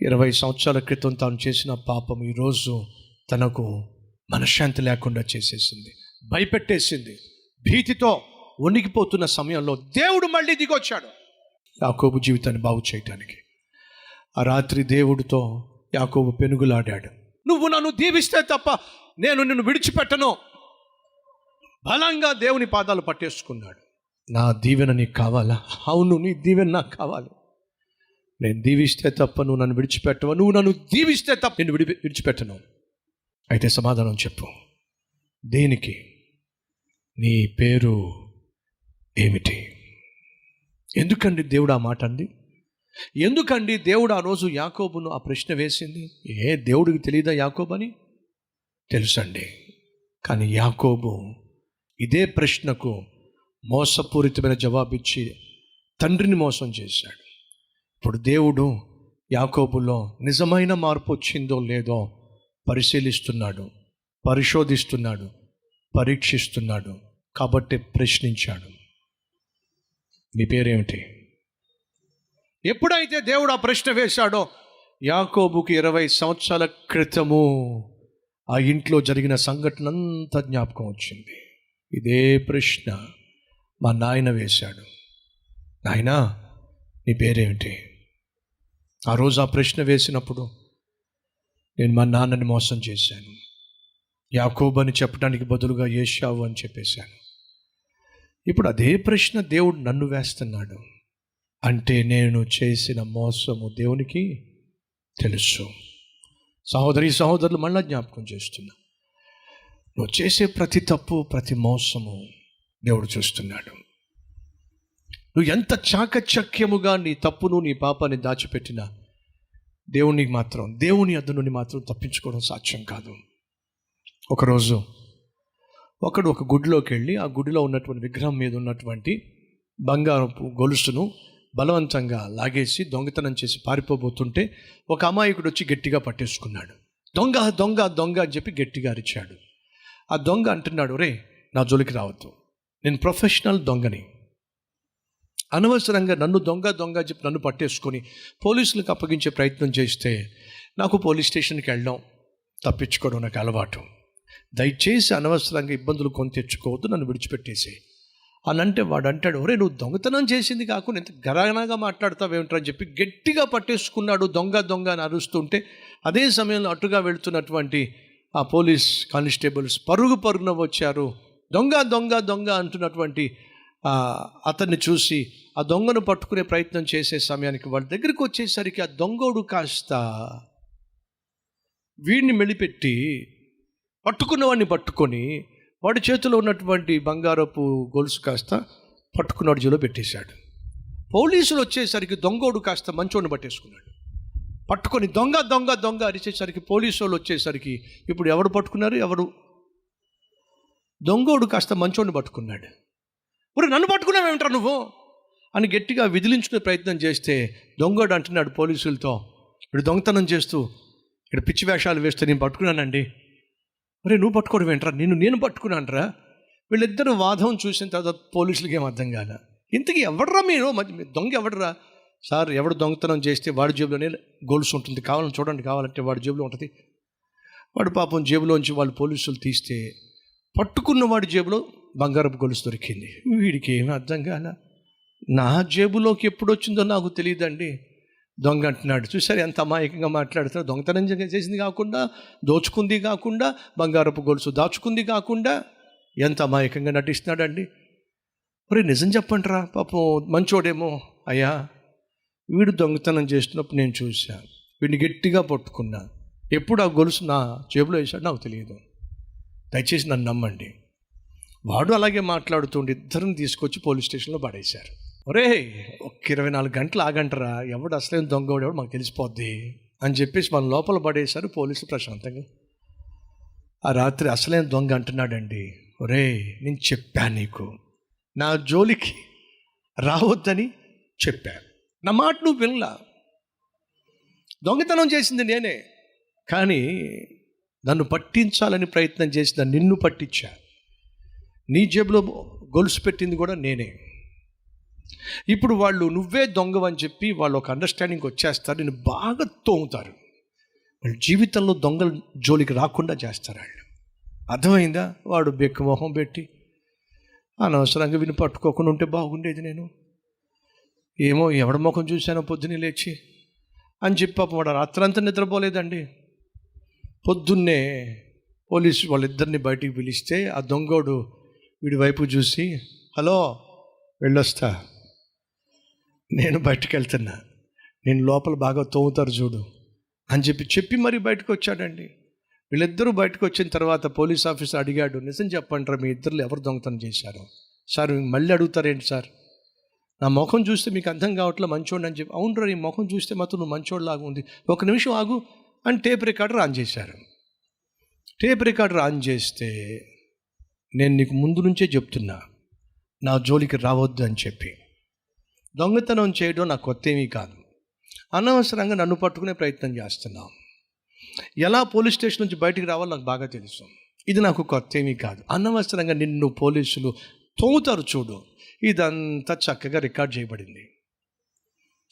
20 సంవత్సరాల క్రితం తాను చేసిన పాపం ఈరోజు తనకు మనశ్శాంతి లేకుండా చేసేసింది, భయపెట్టేసింది. భీతితో వణికిపోతున్న సమయంలో దేవుడు మళ్ళీ దిగొచ్చాడు యాకోబు జీవితాన్ని బాగు చేయటానికి. ఆ రాత్రి దేవుడితో యాకోబు పెనుగులాడాడు. నువ్వు నన్ను దీవిస్తే తప్ప నేను నిన్ను విడిచిపెట్టను. బలంగా దేవుని పాదాలు పట్టేసుకున్నాడు. నా దీవెన నీకు కావాలా? అవును, నీ దీవెన నాకు కావాలి. నేను దీవిస్తే తప్ప నువ్వు నన్ను విడిచిపెట్టవు, నువ్వు నన్ను దీవిస్తే తప్ప నేను విడిచిపెట్టను. అయితే సమాధానం చెప్పు, దేనికి? నీ పేరు ఏమిటి? ఎందుకండి దేవుడు ఆ మాట అంది? ఎందుకండి దేవుడు ఆ రోజు యాకోబును ఆ ప్రశ్న వేసింది? దేవుడికి తెలియదా యాకోబు అని? తెలుసండి. కానీ యాకోబు ఇదే ప్రశ్నకు మోసపూరితమైన జవాబిచ్చి తండ్రిని మోసం చేశాడు. ఇప్పుడు దేవుడు యాకోబులో నిజమైన మార్పు వచ్చిందో లేదో పరిశీలిస్తున్నాడు, పరిశోధిస్తున్నాడు, పరీక్షిస్తున్నాడు. కాబట్టి ప్రశ్నించాడు, నీ పేరేమిటి? ఎప్పుడైతే దేవుడు ఆ ప్రశ్న వేశాడో యాకోబుకి 20 సంవత్సరాల క్రితము ఆ ఇంట్లో జరిగిన సంఘటన అంతా జ్ఞాపకం వచ్చింది. ఇదే ప్రశ్న మా నాయన వేశాడు. నాయనా, నీ పేరేమిటి? ఆ రోజు ఆ ప్రశ్న వేసినప్పుడు నేను మా నాన్నని మోసం చేశాను, యాకోబు అని చెప్పడానికి బదులుగా ఏశావు అని చెప్పేశాను. ఇప్పుడు అదే ప్రశ్న దేవుడు నన్ను వేస్తున్నాడు. అంటే నేను చేసిన మోసము దేవునికి తెలుసు. సహోదరి సహోదరులు, మళ్ళా జ్ఞాపకం చేస్తున్నా, నువ్వు చేసే ప్రతి తప్పు, ప్రతి మోసము దేవుడు చూస్తున్నాడు. నువ్వు ఎంత చాకచక్యముగా నీ తప్పును, నీ పాపాన్ని దాచిపెట్టినా దేవునికి మాత్రం, దేవుని యొద్ద నుండి మాత్రం తప్పించుకోవడం సాధ్యం కాదు. ఒకరోజు ఒకడు ఒక గుడిలోకి వెళ్ళి ఆ గుడిలో ఉన్నటువంటి విగ్రహం మీద ఉన్నటువంటి బంగారపు గొలుసును బలవంతంగా లాగేసి దొంగతనం చేసి పారిపోబోతుంటే ఒక అమాయకుడు వచ్చి గట్టిగా పట్టేసుకున్నాడు. దొంగ దొంగ దొంగ అని చెప్పి గట్టిగా అరిచాడు. ఆ దొంగ అంటున్నాడు, రే నా జోలికి రావద్దు, నేను ప్రొఫెషనల్ దొంగని. అనవసరంగా నన్ను దొంగ దొంగ చెప్పి నన్ను పట్టేసుకొని పోలీసులకు అప్పగించే ప్రయత్నం చేస్తే నాకు పోలీస్ స్టేషన్కి వెళ్ళడం, తప్పించుకోవడం నాకు అలవాటు. దయచేసి అనవసరంగా ఇబ్బందులు కొని తెచ్చుకోవద్దు, నన్ను విడిచిపెట్టేసి అని అంటే వాడు అంటాడు, ఒరే నువ్వు దొంగతనం చేసింది కాకుండా ఎంత గరానాగా మాట్లాడతావేమిటని చెప్పి గట్టిగా పట్టేసుకున్నాడు. దొంగ దొంగ అని అరుస్తుంటే అదే సమయంలో అటుగా వెళుతున్నటువంటి ఆ పోలీస్ కానిస్టేబుల్స్ పరుగున వచ్చారు. దొంగ దొంగ దొంగ అంటున్నటువంటి అతన్ని చూసి ఆ దొంగను పట్టుకునే ప్రయత్నం చేసే సమయానికి వాళ్ళ దగ్గరికి వచ్చేసరికి ఆ దొంగోడు కాస్త వీడిని మెలిపెట్టి పట్టుకున్నవాడిని పట్టుకొని వాడి చేతిలో ఉన్నటువంటి బంగారపు గొలుసు కాస్త పట్టుకున్నాడు, జోలో పెట్టేశాడు. పోలీసులు వచ్చేసరికి దొంగోడు కాస్త మంచోడిని పట్టేసుకున్నాడు. పట్టుకొని దొంగ దొంగ దొంగ అరిచేసరికి పోలీసు వాళ్ళు వచ్చేసరికి ఇప్పుడు ఎవరు పట్టుకున్నారు? దొంగోడు కాస్త మంచోడిని పట్టుకున్నాడు. మరి నన్ను పట్టుకున్నావేమిట్రా నువ్వు అని గట్టిగా విదిలించుకునే ప్రయత్నం చేస్తే దొంగోడు అంటున్నాడు పోలీసులతో, ఇప్పుడు దొంగతనం చేస్తూ ఇక్కడ పిచ్చి వేషాలు వేస్తే నేను పట్టుకున్నానండి. మరి నువ్వు పట్టుకోవడం ఏంట్రా? నేను పట్టుకున్నానరా. వీళ్ళిద్దరు వాదం చూసిన తర్వాత పోలీసులకి ఏం అర్థం కాల. ఇంతకీ ఎవడరా మీరు? దొంగ ఎవడరా? సార్, ఎవడు దొంగతనం చేస్తే వాడి జేబులోనే గొలుసు ఉంటుంది, కావాలని చూడండి, కావాలంటే వాడి జేబులో ఉంటుంది. వాడు పాపం జేబులోంచి వాళ్ళు పోలీసులు తీస్తే పట్టుకున్న వాడి జేబులో బంగారపు గొలుసు దొరికింది. వీడికి ఏమీ అర్థం కాల. నా జేబులోకి ఎప్పుడు వచ్చిందో నాకు తెలియదండి. దొంగ అంటున్నాడు, చూసారు ఎంత అమాయకంగా మాట్లాడుతున్నాడు. దొంగతనం చేసింది కాకుండా, దోచుకుంది కాకుండా, బంగారపు గొలుసు దాచుకుంది కాకుండా ఎంత అమాయకంగా నటిస్తున్నాడండి. మరి నిజం చెప్పండిరా, పాపం మంచోడేమో. అయ్యా, వీడు దొంగతనం చేస్తున్నప్పుడు నేను చూశాను, వీడిని గట్టిగా పట్టుకున్నా. ఎప్పుడు ఆ గొలుసు నా జేబులో వేసాడు నాకు తెలియదు. దయచేసి నన్ను నమ్మండి. వాడు అలాగే మాట్లాడుతుండే ఇద్దరిని తీసుకొచ్చి పోలీస్ స్టేషన్లో పడేశారు. ఒరే, ఒక 24 గంటలు ఆగంటరా, ఎవడు అసలేం దొంగ మాకు తెలిసిపోద్ది అని చెప్పేసి మన లోపల పడేశారు పోలీసులు ప్రశాంతంగా. ఆ రాత్రి అసలేం దొంగ అంటున్నాడండి, ఒరే నేను చెప్పాను నీకు, నా జోలికి రావద్దని చెప్పాను, నా మాట నువ్వు వినలా. దొంగతనం చేసింది నేనే, కానీ నన్ను పట్టించాలని ప్రయత్నం చేసిన నిన్ను పట్టించా. నీ జేబులో గొలుసు పెట్టింది కూడా నేనే. ఇప్పుడు వాళ్ళు నువ్వే దొంగవని చెప్పి వాళ్ళు ఒక అండర్స్టాండింగ్కి వచ్చేస్తారు, నేను బాగా తోముతారు. వాళ్ళ జీవితంలో దొంగల జోలికి రాకుండా చేస్తారు వాళ్ళు. అర్థమైందా? వాడు బెక్కు మొహం పెట్టి అనవసరంగా విని పట్టుకోకుండా ఉంటే బాగుండేది, నేను ఏమో ఎవడ ముఖం చూశానో పొద్దున్నే లేచి అని చెప్పి పాపం వాడు రాత్రంతా నిద్రపోలేదండి. పొద్దున్నే పోలీసు వాళ్ళిద్దరిని బయటికి పిలిస్తే ఆ దొంగోడు వీడి వైపు చూసి, హలో వెళ్ళొస్తా, నేను బయటకు వెళ్తున్నా, నేను లోపల బాగా తోముతారు చూడు అని చెప్పి మరీ బయటకు వచ్చాడండి. వీళ్ళిద్దరూ బయటకు వచ్చిన తర్వాత పోలీస్ ఆఫీసర్ అడిగాడు, నిజం చెప్పంటారా మీ ఇద్దరు ఎవరు దొంగతనం చేశారు? సార్ మళ్ళీ అడుగుతారేంటి సార్, నా ముఖం చూస్తే మీకు అర్థం కావట్లే మంచోడు అని చెప్పి. అవునరా నీ ముఖం చూస్తే మాత్రం నువ్వు మంచోడులాగా ఉంది, ఒక నిమిషం ఆగు అని టేప్ రికార్డర్ ఆన్ చేశారు. టేప్ రికార్డర్ ఆన్ చేస్తే, నేను నీకు ముందు నుంచే చెప్తున్నా నా జోలికి రావద్దు అని చెప్పి, దొంగతనం చేయడం నాకు కొత్త ఏమీ కాదు, అనవసరంగా నన్ను పట్టుకునే ప్రయత్నం చేస్తున్నావు, ఎలా పోలీస్ స్టేషన్ నుంచి బయటికి రావాలో నాకు బాగా తెలుసు, ఇది నాకు కొత్త ఏమీ కాదు, అనవసరంగా నిన్ను పోలీసులు తోముతారు చూడు. ఇదంతా చక్కగా రికార్డ్ చేయబడింది.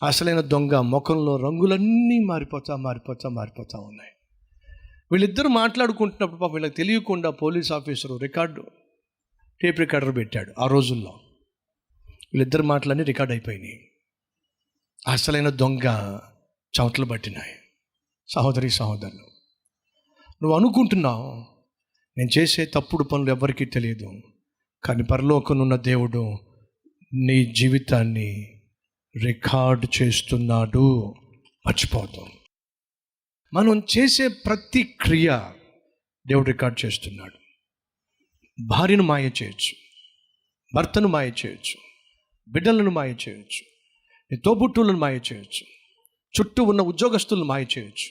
అసలైన దొంగ ముఖంలో రంగులన్నీ మారిపోతా ఉన్నాయి. వీళ్ళిద్దరూ మాట్లాడుకుంటున్నప్పుడు పాపం వీళ్ళకి తెలియకుండా పోలీస్ ఆఫీసరు టేప్ రికార్డర్ పెట్టాడు. ఆ రోజుల్లో వీళ్ళిద్దరు మాటలన్నీ రికార్డ్ అయిపోయినాయి. అసలైన దొంగ చవట్లు పట్టినాయి. సహోదరులు, నువ్వు అనుకుంటున్నావు నేను చేసే తప్పుడు పనులు ఎవరికీ తెలియదు, కానీ పరలోకమున్న దేవుడు నీ జీవితాన్ని రికార్డ్ చేస్తున్నాడు, మర్చిపోతాం. మనం చేసే ప్రతి క్రియ దేవుడు రికార్డ్ చేస్తున్నాడు. భార్యను మాయ చేయొచ్చు, భర్తను మాయ చేయొచ్చు, బిడ్డలను మాయ చేయొచ్చు, నీ తోబుట్టువులను మాయ చేయొచ్చు, చుట్టూ ఉన్న ఉద్యోగస్తులను మాయ చేయొచ్చు,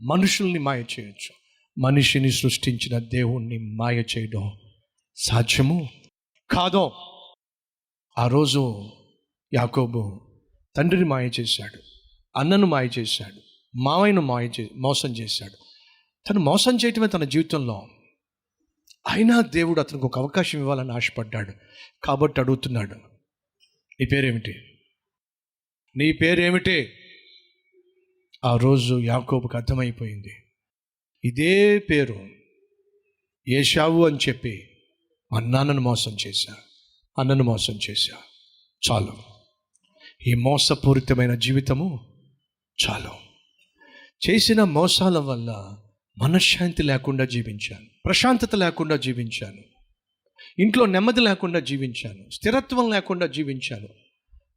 మనుషుల్ని మాయ చేయొచ్చు. మనిషిని సృష్టించిన దేవుణ్ణి మాయ చేయడం సాధ్యము కాదో. ఆ రోజు యాకోబు తండ్రిని మాయ చేశాడు, అన్నను మాయ చేశాడు, మావయ్యను మోసం చేశాడు. తను మోసం చేయటమే తన జీవితంలో. అయినా దేవుడు అతనికి ఒక అవకాశం ఇవ్వాలని ఆశపడ్డాడు. కాబట్టి అడుగుతున్నాడు, నీ పేరేమిటి? ఆ రోజు యాకోబుకు అర్థమైపోయింది, ఇదే పేరు ఏశావు అని చెప్పి మా నాన్నను మోసం చేశా, అన్నను మోసం చేశా, చాలు, ఈ మోసపూరితమైన జీవితము చాలు. చేసిన మోసాల వల్ల మనశ్శాంతి లేకుండా జీవించాను, ప్రశాంతత లేకుండా జీవించాను, ఇంట్లో నెమ్మది లేకుండా జీవించాను, స్థిరత్వం లేకుండా జీవించాను,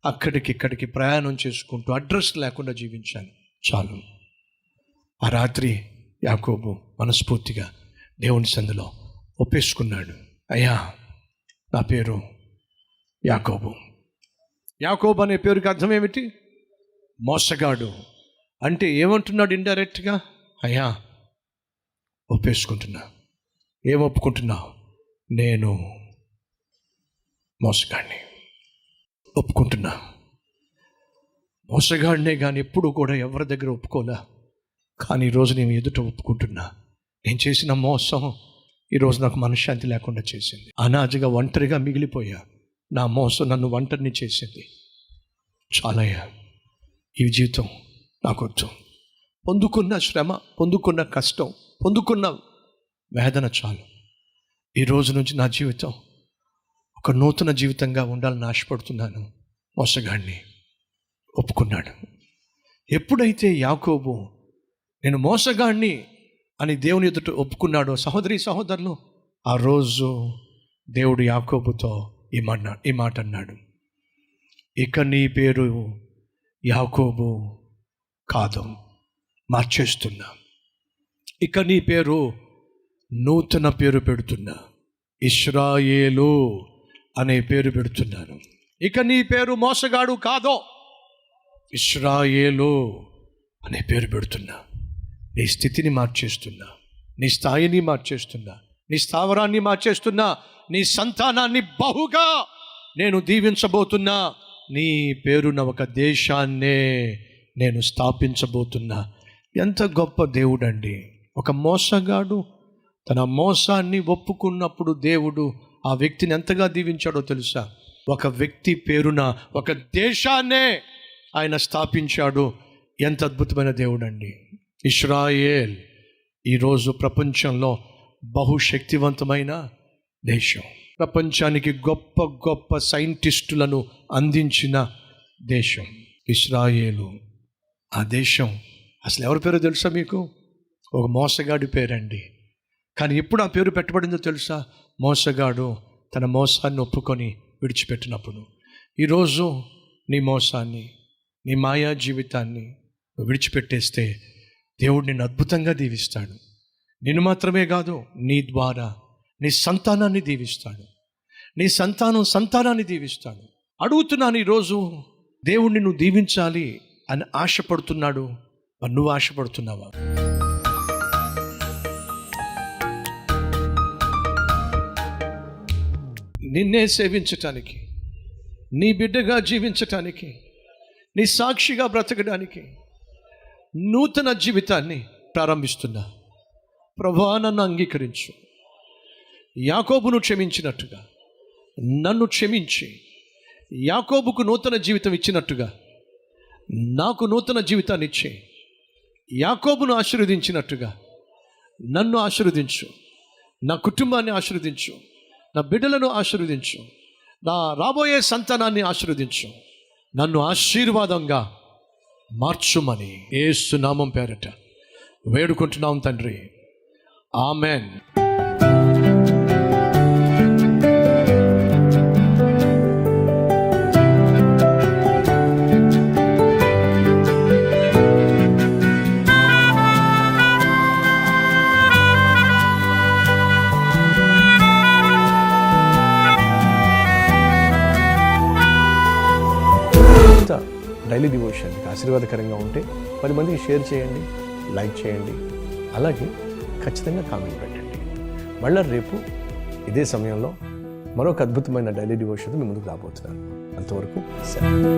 అక్కడికిక్కడికి ప్రయాణం చేసుకుంటూ అడ్రస్ లేకుండా జీవించాను, చాలు. ఆ రాత్రి యాకోబు మనస్ఫూర్తిగా దేవుని సందులో ఒప్పేసుకున్నాడు, అయ్యా నా పేరు యాకోబు. యాకోబు అనే పేరుకి అర్థం ఏమిటి? మోసగాడు. అంటే ఏమంటున్నాడు ఇండైరెక్ట్గా? అయ్యా ఒప్పేసుకుంటున్నా. ఏం ఒప్పుకుంటున్నావు? నేను మోసగాడిని ఒప్పుకుంటున్నా. మోసగాడినే కానీ ఎప్పుడు కూడా ఎవరి దగ్గర ఒప్పుకోలే, కానీ ఈరోజు నేను ఎదుట ఒప్పుకుంటున్నా. నేను చేసిన మోసం ఈరోజు నాకు మనశ్శాంతి లేకుండా చేసింది. అనాథగా ఒంటరిగా మిగిలిపోయా. నా మోసం నన్ను ఒంటరిని చేసింది. చాలయ్యా, ఈ జీవితం నాకొద్దు. పొందుకున్న శ్రమ, పొందుకున్న కష్టం, పొందుకున్న వేదన చాలు. ఈ రోజు నుంచి నా జీవితం ఒక నూతన జీవితంగా ఉండాలని ఆశపడుతున్నాను. మోసగాడిని ఒప్పుకున్నాడు. ఎప్పుడైతే యాకోబు నేను మోసగాడిని అని దేవుని ఎదుట ఒప్పుకున్నాడో, సహోదరులు, ఆ రోజు దేవుడు యాకోబుతో ఈ మాట అన్నాడు, ఇక నీ పేరు యాకోబు కాదు, మార్చేస్తున్నా. ఇక నీ పేరు నూతన పేరు పెడుతున్నా, ఇశ్రాయేలు అనే పేరు పెడుతున్నాను. ఇక నీ పేరు మోసగాడు కాదో, ఇశ్రాయేలు అనే పేరు పెడుతున్నా. నీ స్థితిని మార్చేస్తున్నా, నీ స్థాయిని మార్చేస్తున్నా, నీ స్థావరాన్ని మార్చేస్తున్నా, నీ సంతానాన్ని బహుగా నేను దీవించబోతున్నా. నీ పేరున ఒక దేశాన్నే నేను స్థాపించబోతున్నా. ఎంత గొప్ప దేవుడండి! ఒక మోసగాడు తన మోసాన్ని ఒప్పుకున్నప్పుడు దేవుడు ఆ వ్యక్తిని ఎంతగా దీవించాడో తెలుసా? ఒక వ్యక్తి పేరున ఒక దేశాన్నే ఆయన స్థాపించాడు. ఎంత అద్భుతమైన దేవుడు అండి ఇశ్రాయేల్. ఈరోజు ప్రపంచంలో బహుశక్తివంతమైన దేశం. ప్రపంచానికి గొప్ప గొప్ప సైంటిస్టులను అందించిన దేశం ఇశ్రాయేలు. ఆ దేశం అసలు ఎవరి పేరో తెలుసా మీకు? ఒక మోసగాడి పేరండి. కానీ ఎప్పుడు ఆ పేరు పెట్టబడిందో తెలుసా? మోసగాడు తన మోసాన్ని ఒప్పుకొని విడిచిపెట్టినప్పుడు. ఈరోజు నీ మోసాన్ని, నీ మాయా జీవితాన్ని విడిచిపెట్టేస్తే దేవుడు నిన్ను అద్భుతంగా దీవిస్తాడు. నిన్ను మాత్రమే కాదు, నీ ద్వారా నీ సంతానాన్ని దీవిస్తాడు. నీ సంతానాన్ని దీవిస్తాడు. అడుగుతున్నాను ఈరోజు, దేవుణ్ణి నువ్వు దీవించాలి అని ఆశపడుతున్నాడు. మరి నువ్వు ఆశపడుతున్నావా? నిన్నే సేవించటానికి, నీ బిడ్డగా జీవించటానికి, నీ సాక్షిగా బ్రతకడానికి నూతన జీవితాన్ని ప్రారంభిస్తున్నా. ప్రభువా, నన్ను అంగీకరించు. యాకోబును క్షమించినట్టుగా నన్ను క్షమించి, యాకోబుకు నూతన జీవితం ఇచ్చినట్టుగా నాకు నూతన జీవితాన్ని ఇచ్చి, యాకోబును ఆశీర్వదించినట్టుగా నన్ను ఆశీర్వదించు. నా కుటుంబాన్ని ఆశీర్వదించు, నా బిడ్డలను ఆశీర్వదించు, నా రాబోయే సంతానాన్ని ఆశీర్వదించు. నన్ను ఆశీర్వాదంగా మార్చుమని యేసు నామం పేరట వేడుకుంటున్నాం తండ్రి. ఆమెన్. డైలీ డివోషన్ ఆశీర్వాదకరంగా ఉంటే 10 మందికి షేర్ చేయండి, లైక్ చేయండి, అలాగే ఖచ్చితంగా కామెంట్ పెట్టండి. మళ్ళీ రేపు ఇదే సమయంలో మరొక అద్భుతమైన డైలీ డివోషన్ మీ ముందుకు రాబోతున్నాను. అంతవరకు సెలవు.